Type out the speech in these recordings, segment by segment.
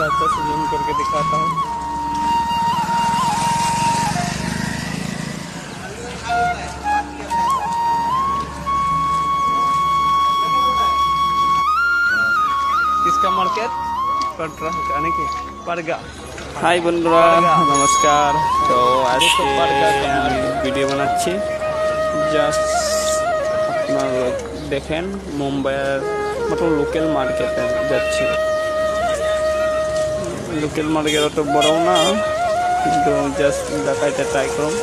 अच्छा से जूम करके दिखाता हूँ। किसका मार्केट पटरा जाने की परगा। হাই বন্ধুরা, নমস্কার। তো আজকে আমি ভিডিও বানাচ্ছি, জাস্ট আপনারা দেখেন মুম্বাইয়ের মতো লোকাল মার্কেটে যাচ্ছি। লোকাল মার্কেট অত বড় না, কিন্তু জাস্ট দেখাইতে ট্রাই করুন।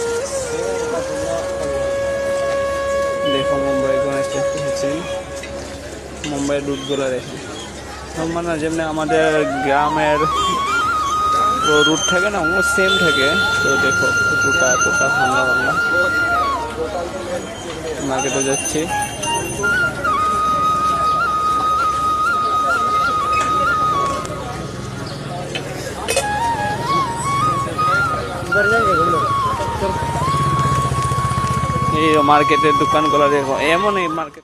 দেখো মুম্বাই কোন স্টেশন হচ্ছে, মুম্বাই রুটগুলো দেখো। মানে যেমনি আমাদের গ্রামের রুট থাকে না, ও সেম থাকে। তো দেখো রুটটা এতটা ভাঙা ভাঙা। মার্কেটে যাচ্ছি। এই মার্কেটের দোকানগুলো দেখো, এমন এই মার্কেট